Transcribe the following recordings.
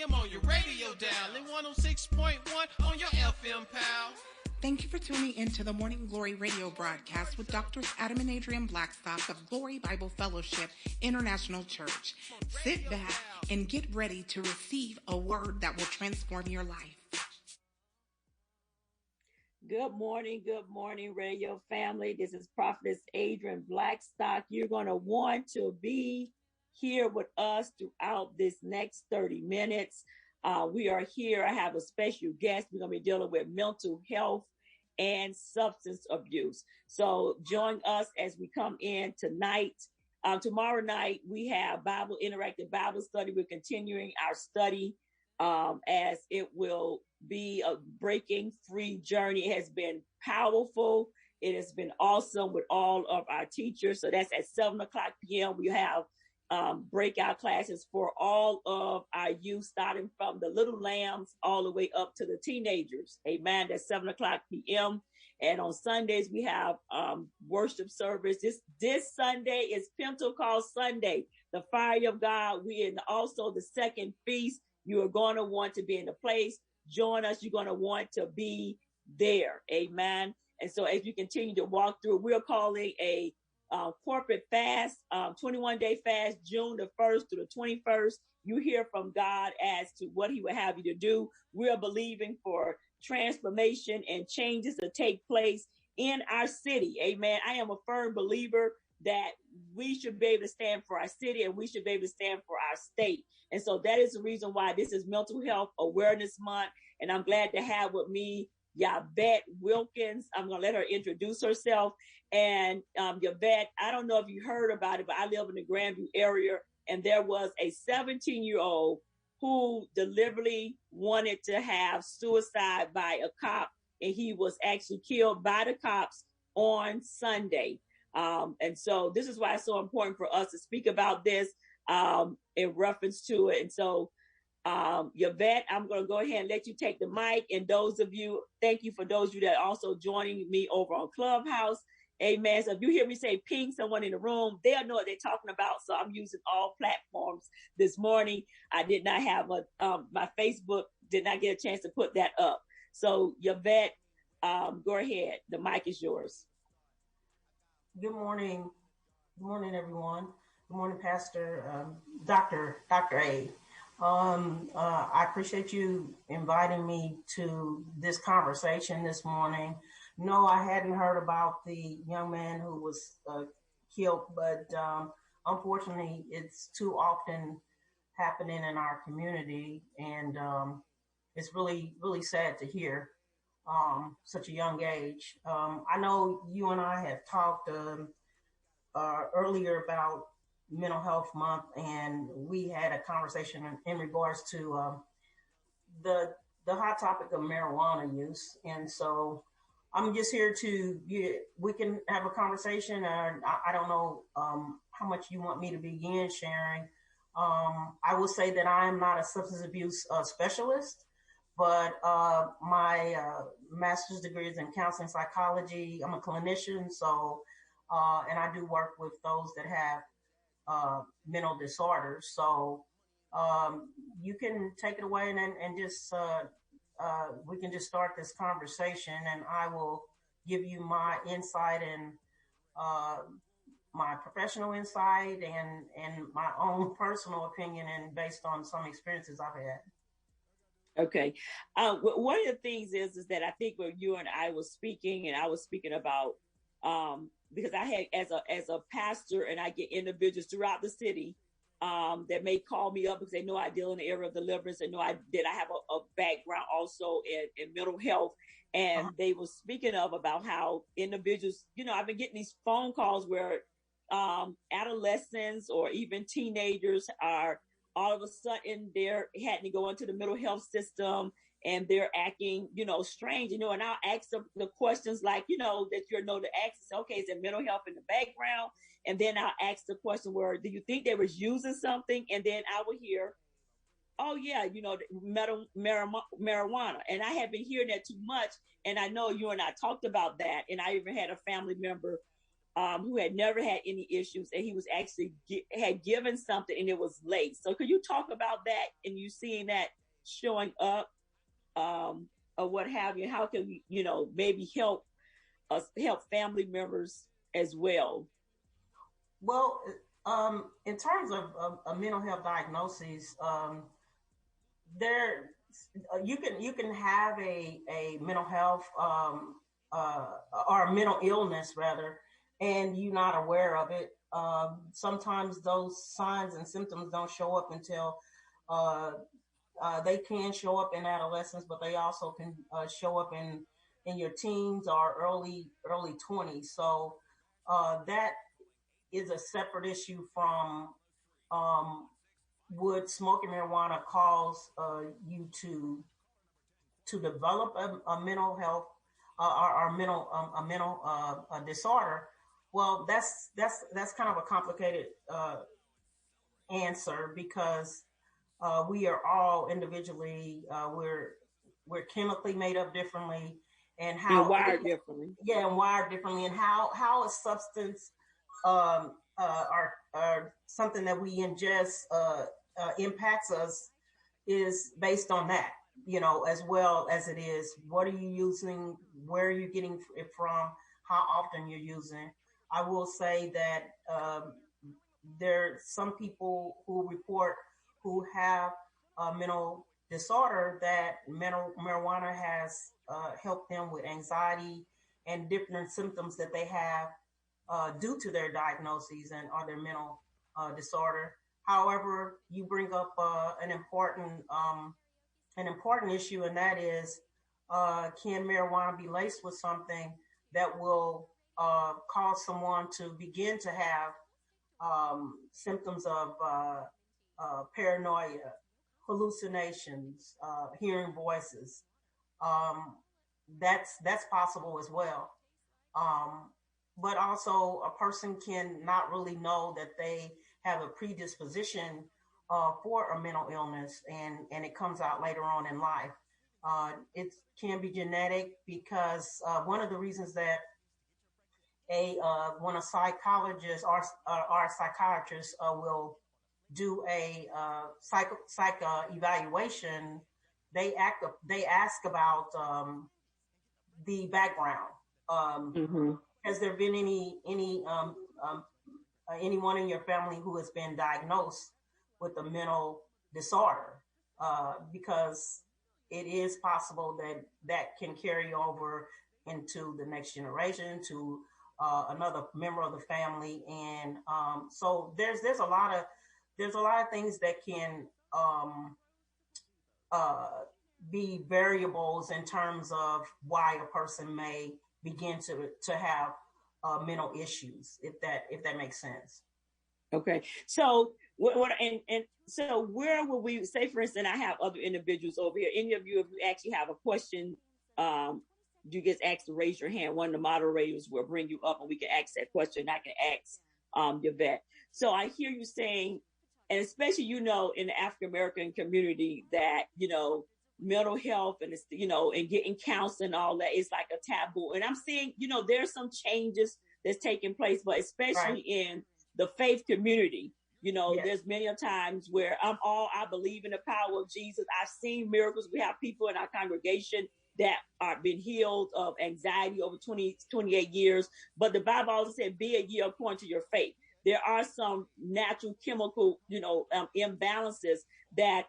him on your radio dial and 106.1 on your FM, pal. Thank you for tuning in to the Morning Glory radio broadcast with Drs. Adam and Adrian Blackstock of Glory Bible Fellowship International Church. Sit back and get ready to receive a word that will transform your life. Good morning, radio family. This is Prophetess Adrian Blackstock. You're going to want to be here with us throughout this next 30 minutes. We are here. I have a special guest. We're going to be dealing with mental health and substance abuse. So join us as we come in tonight. Tomorrow night, we have interactive Bible study. We're continuing our study as it will be a breaking free journey. It has been powerful. It has been awesome with all of our teachers. So that's at 7:00 p.m. We have breakout classes for all of our youth, starting from the little lambs all the way up to the teenagers. Amen. That's 7:00 p.m. And on Sundays, we have worship service. This Sunday is Pentecost Sunday, the fire of God. Also the second feast. You are going to want to be in the place. Join us. You're going to want to be there. Amen. And so as you continue to walk through, we're calling a corporate fast, 21-day fast, June the 1st through the 21st. You hear from God as to what he would have you to do. We are believing for transformation and changes to take place in our city. Amen. I am a firm believer that we should be able to stand for our city and we should be able to stand for our state. And so that is the reason why this is Mental Health Awareness Month. And I'm glad to have with me Yvette Wilkins. I'm going to let her introduce herself. And Yvette, I don't know if you heard about it, but I live in the Grandview area, and there was a 17-year-old who deliberately wanted to have suicide by a cop, and he was actually killed by the cops on Sunday. And so this is why it's so important for us to speak about this in reference to it. And so Yvette, I'm going to go ahead and let you take the mic. And thank you for those of you that are also joining me over on Clubhouse. Amen. So if you hear me say ping someone in the room, they'll know what they're talking about. So I'm using all platforms this morning. I did not have my Facebook, did not get a chance to put that up. So Yvette, go ahead. The mic is yours. Good morning. Good morning, everyone. Good morning, Pastor, Dr. A. I appreciate you inviting me to this conversation this morning. No, I hadn't heard about the young man who was killed, but unfortunately, it's too often happening in our community, and it's really, really sad to hear such a young age. I know you and I have talked earlier about Mental Health Month, and we had a conversation in regards to the hot topic of marijuana use. And so I'm just here we can have a conversation. I don't know how much you want me to begin sharing. I will say that I am not a substance abuse specialist, but my master's degree is in counseling psychology. I'm a clinician, so and I do work with those that have mental disorders. So you can take it away and just we can just start this conversation, and I will give you my insight and my professional insight and my own personal opinion, and based on some experiences I've had. Okay. One of the things is that I think when you and I was speaking, and I was speaking about because I had as a pastor, and I get individuals throughout the city that may call me up because they know I deal in the area of deliverance, and know I have a background also in mental health, and they were speaking about how individuals, I've been getting these phone calls where adolescents or even teenagers are all of a sudden they're having to go into the mental health system, and they're acting, strange, and I'll ask them the questions like, that the ask, okay, is there mental health in the background? And then I'll ask the question where, do you think they was using something? And then I will hear, oh yeah, marijuana. And I have been hearing that too much. And I know you and I talked about that. And I even had a family member who had never had any issues, and he was actually had given something and it was late. So could you talk about that and you seeing that showing up, or what have you? How can we, maybe help us help family members as well? Well, in terms of a mental health diagnosis, there you can have a mental health or a mental illness rather, and you're not aware of it. Sometimes those signs and symptoms don't show up until uh, they can show up in adolescence, but they also can show up in your teens or early 20s. So that is a separate issue from um, would smoking marijuana cause you to develop a mental health or mental a mental a disorder? Well, that's kind of a complicated answer because we are all individually we're chemically made up differently, and And how wired differently. yeah, and wired differently, and how a substance or something that we ingest impacts us is based on that, as well as it is what are you using, where are you getting it from, how often you're using. I will say that there are some people who report who have a mental disorder that mental marijuana has helped them with anxiety and different symptoms that they have due to their diagnoses and or their mental disorder. However, you bring up an important issue, and that is, can marijuana be laced with something that will cause someone to begin to have symptoms of paranoia, hallucinations, hearing voices? That's possible as well. Um, but also, a person can not really know that they have a predisposition for a mental illness, and it comes out later on in life. It can be genetic because one of the reasons that when a psychologist or a psychiatrist will do a psych evaluation, they ask about the background. Mm-hmm. Has there been anyone in your family who has been diagnosed with a mental disorder? Because it is possible that can carry over into the next generation to another member of the family, and so there's a lot of things that can uh, be variables in terms of why a person may begin to have mental issues, if that makes sense. Okay. So what and so where will we say, for instance, I have other individuals over here. Any of you, if you actually have a question, you just ask to raise your hand. One of the moderators will bring you up and we can ask that question. I can ask your vet. So I hear you saying, and especially, in the African American community, that, mental health and and getting counseling, all that is like a taboo. And I'm seeing, there's some changes that's taking place, but especially in the faith community, Yes. there's many a times where I believe in the power of Jesus. I've seen miracles. We have people in our congregation that are been healed of anxiety over 28 years. But the Bible also said, be a year according to your faith. There are some natural chemical, imbalances that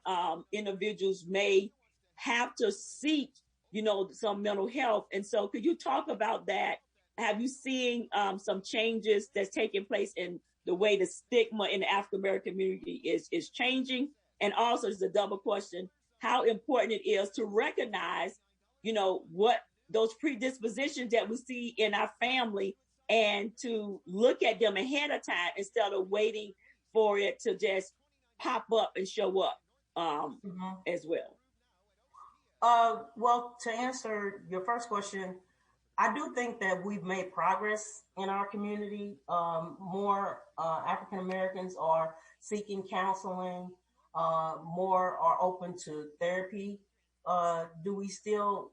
individuals may have to seek, some mental health. And so could you talk about that? Have you seen some changes that's taking place in the way the stigma in the African American community is changing? And also, it's a double question: how important it is to recognize, what those predispositions that we see in our family, and to look at them ahead of time instead of waiting for it to just pop up and show up as well. Well, to answer your first question, I do think that we've made progress in our community. More African Americans are seeking counseling. More are open to therapy. Do we still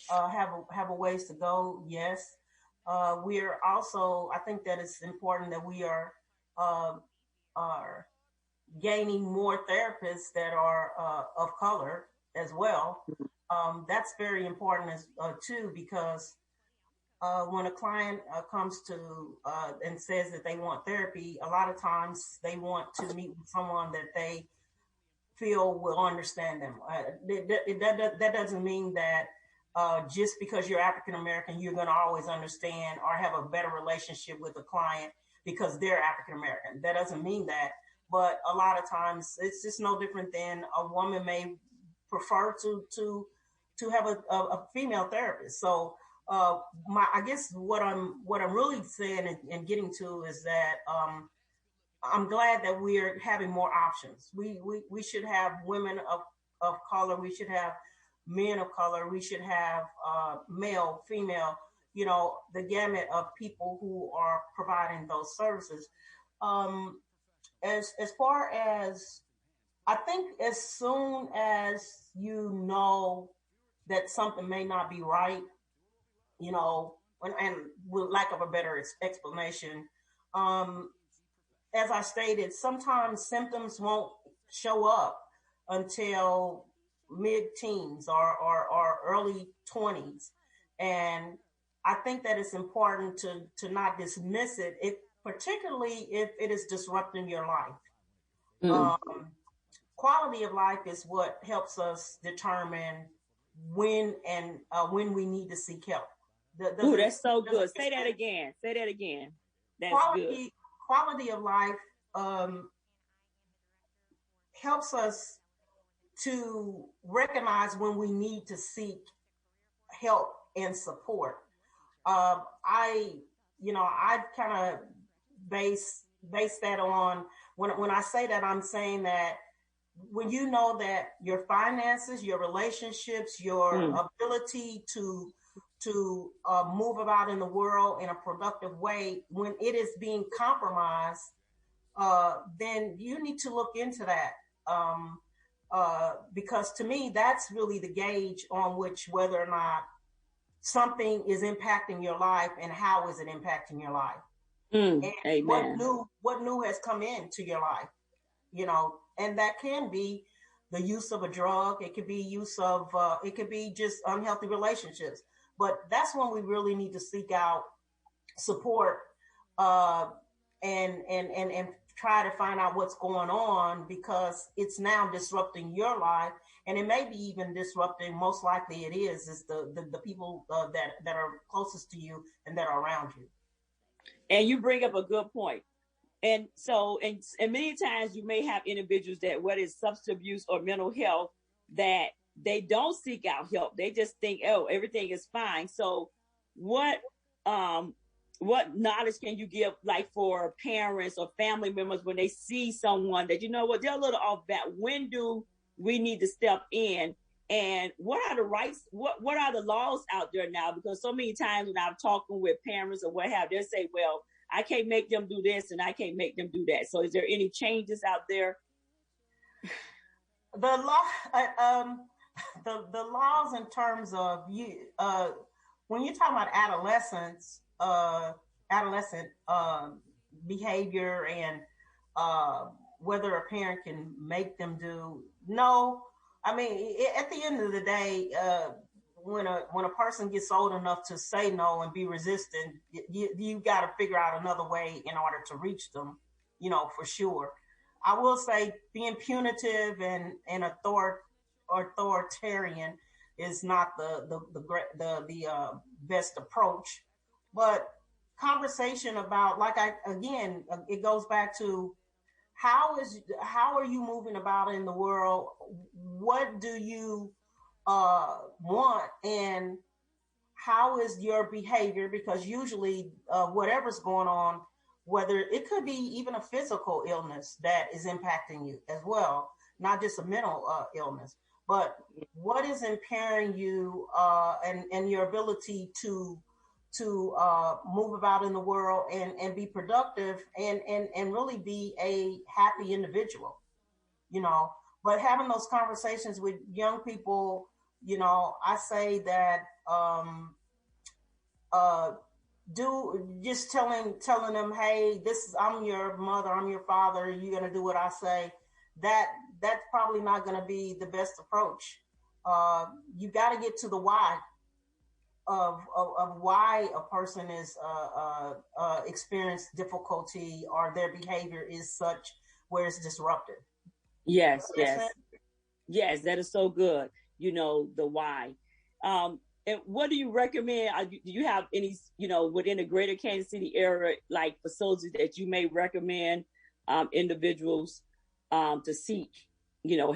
have a ways to go? Yes. We're also. I think that it's important that we are gaining more therapists that are of color as well. That's very important as too, because when a client comes to and says that they want therapy, a lot of times they want to meet with someone that they feel will understand them. That doesn't mean that just because you're African American, you're going to always understand or have a better relationship with a client because they're African American. That doesn't mean that. But a lot of times it's just no different than a woman may prefer to have a female therapist. So I guess what I'm really saying and getting to is that I'm glad that we're having more options. We should have women of color. We should have men of color. We should have male, female, the gamut of people who are providing those services. As far as, I think as soon as you know that something may not be right, and with lack of a better explanation, as I stated, sometimes symptoms won't show up until mid-teens or early 20s. And I think that it's important to not dismiss it, particularly if it is disrupting your life. Quality of life is what helps us determine when we need to seek help. That's so good. Say that again. That's good. Quality of life helps us to recognize when we need to seek help and support. I kind of base that on when I say that, I'm saying that when you know that your finances, your relationships, your ability to move about in the world in a productive way, when it is being compromised, then you need to look into that. Because to me, that's really the gauge on which whether or not something is impacting your life and how is it impacting your life. And Amen. What new has come into your life, and that can be the use of a drug. It could be it could be just unhealthy relationships. But that's when we really need to seek out support and try to find out what's going on, because it's now disrupting your life, and it may be even disrupting, most likely it is the people that are closest to you and that are around you. And you bring up a good point. And so, and many times you may have individuals that, whether it's substance abuse or mental health, that they don't seek out help. They just think, oh, everything is fine. So what knowledge can you give, like, for parents or family members when they see someone that, they're a little off bat? When do we need to step in? And what are the rights? What are the laws out there now? Because so many times when I'm talking with parents or what have, they say, well, I can't make them do this and I can't make them do that. So is there any changes out there? The law, the laws in terms of when you're talking about adolescent behavior and whether a parent can make them do, no. I mean, at the end of the day, when a person gets old enough to say no and be resistant, you got to figure out another way in order to reach them, for sure. I will say being punitive and authoritarian is not the best approach, but conversation about, it goes back to how are you moving about in the world? What do you want, and how is your behavior? Because usually whatever's going on, whether it could be even a physical illness that is impacting you as well, not just a mental illness, but what is impairing you and your ability to move about in the world and be productive and really be a happy individual, But having those conversations with young people, I say that just telling them, hey, I'm your mother, I'm your father, you're gonna do what I say. That's probably not gonna be the best approach. You got to get to the why of why a person is experienced difficulty or their behavior is such where it's disruptive. Yes, yes, yes. That is so good. You know the why. And what do you recommend? Do you have any, within the greater Kansas City area, like facilities that you may recommend individuals to seek,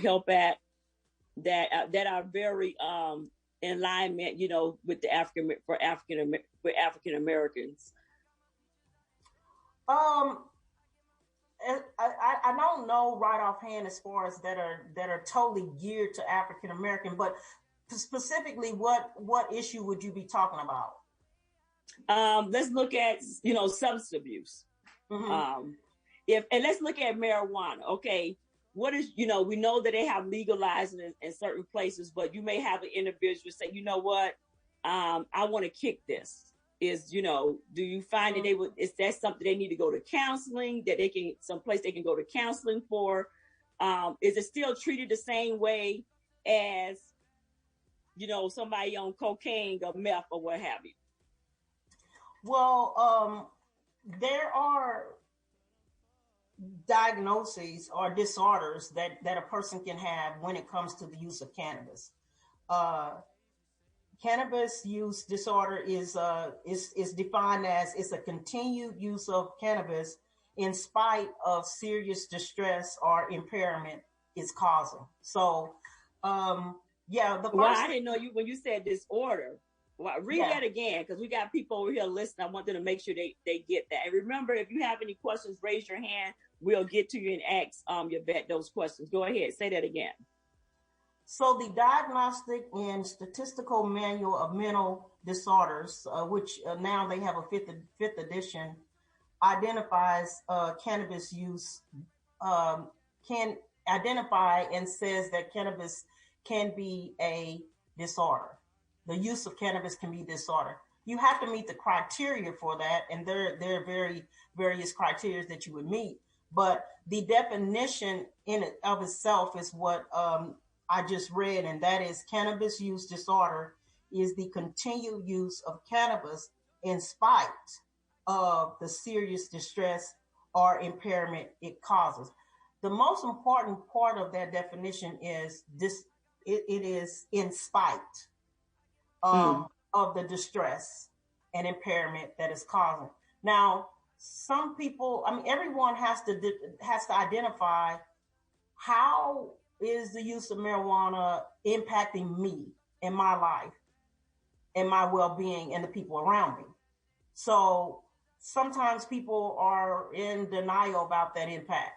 help at that are very in alignment, with the African Americans? I don't know right offhand as far as that are totally geared to African American, but specifically, what issue would you be talking about? Let's look at substance abuse. Mm-hmm. And let's look at marijuana. Okay, what is we know that they have legalized in certain places, but you may have an individual say, you know what, I want to kick this. Do you find that is that something they need to go to counseling, that they can someplace they can go to counseling for? Is it still treated the same way as somebody on cocaine or meth or what have you? Well, there are diagnoses or disorders that a person can have when it comes to the use of cannabis. Cannabis use disorder is defined as it's a continued use of cannabis in spite of serious distress or impairment it's causing. So, I didn't know when you said disorder. Well, read that again, because we got people over here listening. I want them to make sure they get that. And remember, if you have any questions, raise your hand. We'll get to you and ask your vet those questions. Go ahead, say that again. So the Diagnostic and Statistical Manual of Mental Disorders, which now they have a fifth edition, identifies cannabis use, can identify and says that cannabis can be a disorder. The use of cannabis can be disorder. You have to meet the criteria for that, and there are very various criteria that you would meet. But the definition in it of itself is what I just read, and that is cannabis use disorder is the continued use of cannabis in spite of the serious distress or impairment it causes. The most important part of that definition is this: it is in spite of the distress and impairment that is causing. Now, some people, everyone has to identify how is the use of marijuana impacting me in my life and my well-being and the people around me. So sometimes people are in denial about that impact,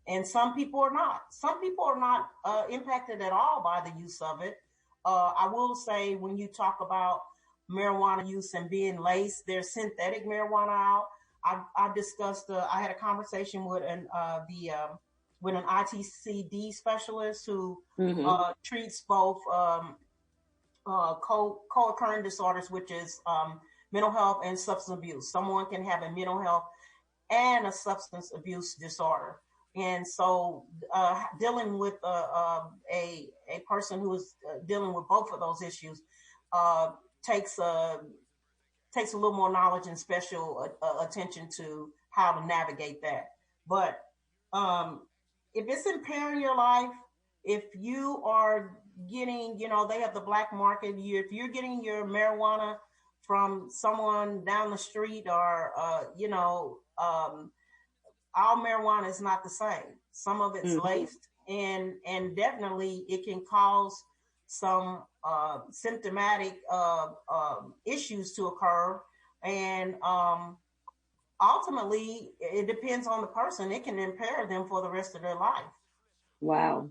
and some people are not. Some people are not impacted at all by the use of it. I will say, when you talk about marijuana use and being laced, there's synthetic marijuana out. I discussed. I had a conversation with an ITCD specialist who treats both co-occurring disorders, which is mental health and substance abuse. Someone can have a mental health and a substance abuse disorder. And so dealing with a person who is dealing with both of those issues takes a little more knowledge and special attention to how to navigate that. But if it's impairing your life, if you are getting, they have the black market, if you're getting your marijuana from someone down the street or, all marijuana is not the same. Some of it's laced, and definitely it can cause some symptomatic issues to occur. And ultimately, it depends on the person. It can impair them for the rest of their life. Wow.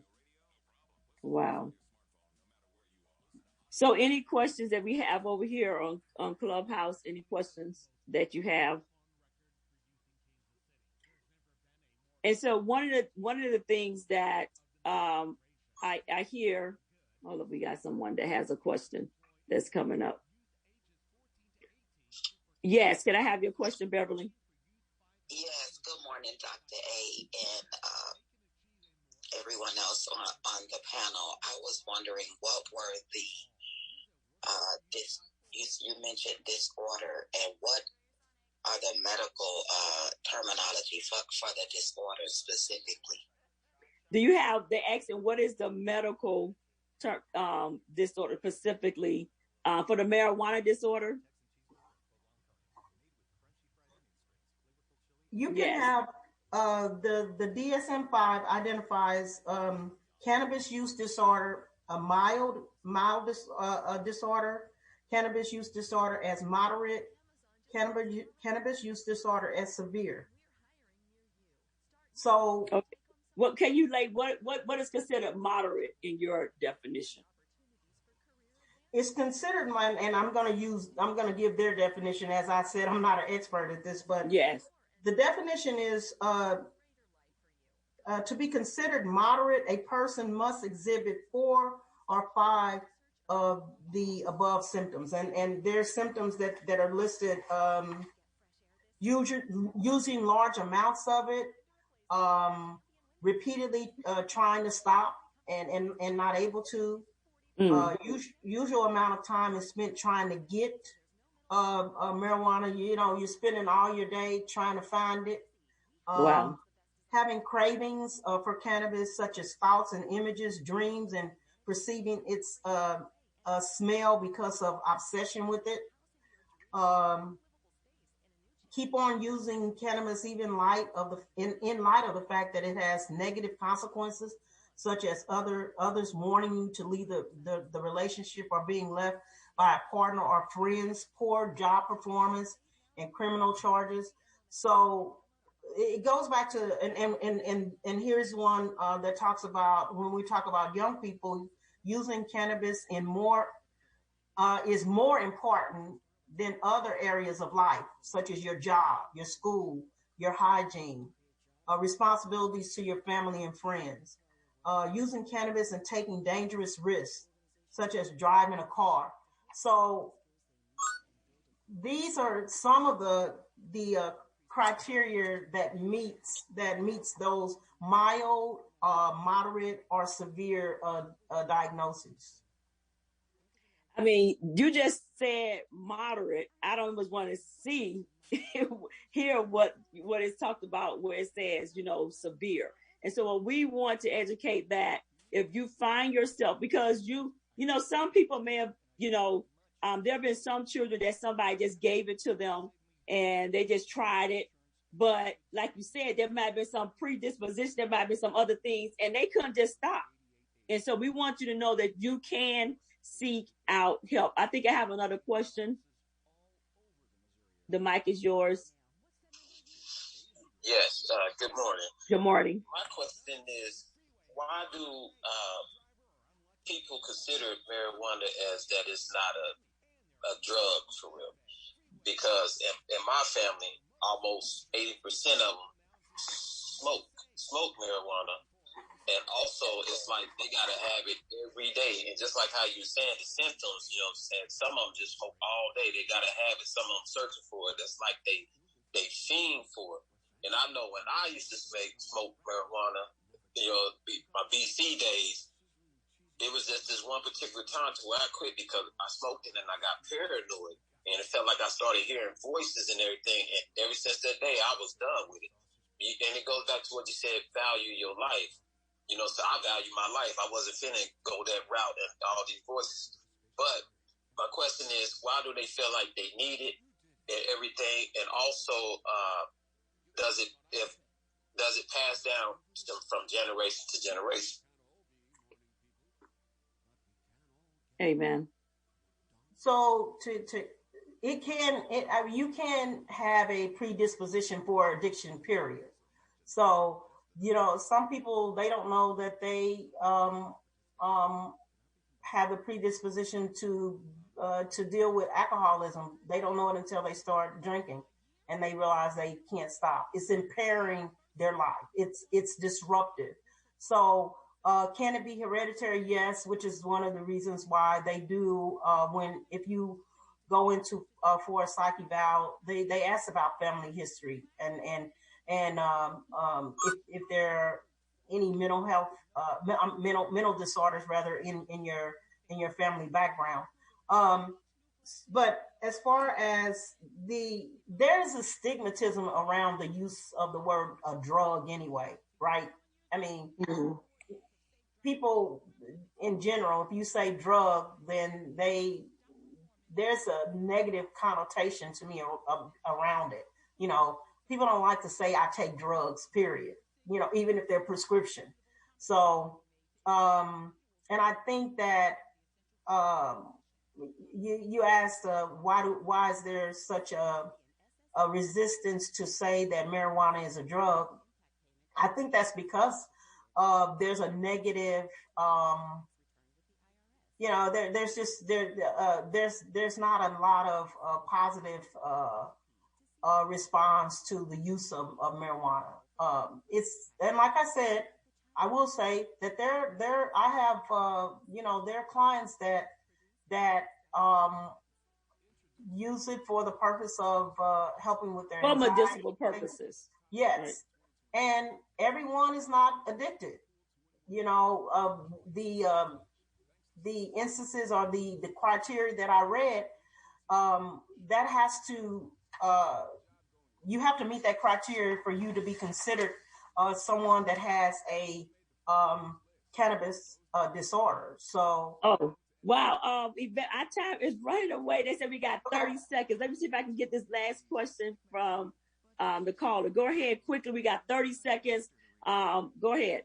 So any questions that we have over here on Clubhouse? Any questions that you have? And so one of the things that I hear, hold up, we got someone that has a question that's coming up. Yes. Can I have your question, Beverly? Yes. Good morning, Dr. A, and everyone else on the panel. I was wondering what were the you mentioned disorder, and what are the medical terminology for the disorder specifically? Do you have the accent? What is the medical disorder specifically for the marijuana disorder? You can have the DSM-5 identifies cannabis use disorder, a mild disorder, cannabis use disorder as moderate, cannabis use disorder as severe. So, okay. What can you what is considered moderate in your definition? It's considered and I'm going to give their definition. As I said, I'm not an expert at this, but yes, the definition is to be considered moderate, a person must exhibit 4 or 5 of the above symptoms, and there's symptoms that are listed: using large amounts of it, repeatedly trying to stop and not able to. Usual amount of time is spent trying to get marijuana. You're spending all your day trying to find it. Wow. Having cravings for cannabis, such as thoughts and images, dreams, and perceiving its smell because of obsession with it. Keep on using cannabis even in light of the fact that it has negative consequences, such as others warning you to leave the relationship or being left by a partner or friends, poor job performance, and criminal charges. So it goes back to, and here's one that talks about, when we talk about young people, using cannabis is more important than other areas of life, such as your job, your school, your hygiene, responsibilities to your family and friends. Using cannabis and taking dangerous risks, such as driving a car. So these are some of the criteria that meets those mild, moderate, or severe diagnoses. I mean, you just said moderate. I don't even want to hear what is talked about where it says, severe. And so we want to educate that if you find yourself, because some people may have, there have been some children that somebody just gave it to them and they just tried it. But like you said, there might have been some predisposition, there might have been some other things, and they couldn't just stop. And so we want you to know that you can seek out help. I think I have another question. The mic is yours. Yes. Good morning. Good morning. My question is, why do people consider marijuana as that it's not a drug for real? Because in my family, almost 80% of them smoke marijuana. And also, it's like they got to have it every day. And just like how you were saying, the symptoms, some of them just smoke all day. They got to have it. Some of them searching for it. It's like they fiend for it. And I know when I used to smoke marijuana, my BC days, it was just this one particular time to where I quit because I smoked it and I got paranoid. And it felt like I started hearing voices and everything. And ever since that day, I was done with it. And it goes back to what you said, value your life. So I value my life. I wasn't finna go that route and all these voices. But my question is, why do they feel like they need it and everything? And also, does it pass down from generation to generation? Amen. So you can have a predisposition for addiction, period. So, some people, they don't know that they have a predisposition to deal with alcoholism. They don't know it until they start drinking and they realize they can't stop. It's impairing their life. It's disruptive. So can it be hereditary? Yes, which is one of the reasons why they do if you go into for a psych eval, they ask about family history and if there are any mental health mental disorders rather in your family background. But as far as there's a stigmatism around the use of the word a drug anyway, right? I mean, people in general, if you say drug, then there's a negative connotation to me around it. You know, people don't like to say I take drugs, period. You know, even if they're prescription. So, and I think that you asked why is there such a resistance to say that marijuana is a drug? I think that's because there's a negative. You know, there's not a lot of positive response to the use of marijuana. And like I said, I will say that I have there are clients that use it for the purpose of helping with their for anxiety. medicinal purposes. Yes, right. And everyone is not addicted. You know, the instances or the criteria that I read, that has to you have to meet that criteria for you to be considered someone that has a cannabis disorder. So, oh wow, our time is running away. They said we got 30 seconds. Let me see if I can get this last question from the caller. Go ahead quickly. We got 30 seconds. Go ahead.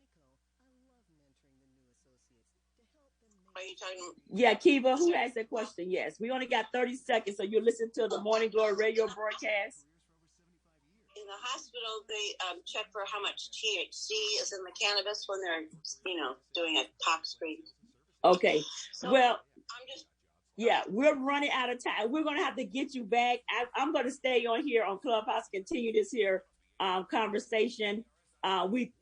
Are you talking? Yeah, Kiva, who asked that question? Yes, we only got 30 seconds, so you listen to the Morning Glory radio broadcast. In the hospital, they check for how much THC is in the cannabis when they're, doing a tox screen. Okay, so well, yeah, we're running out of time. We're going to have to get you back. I'm going to stay on here on Clubhouse, continue this here conversation. We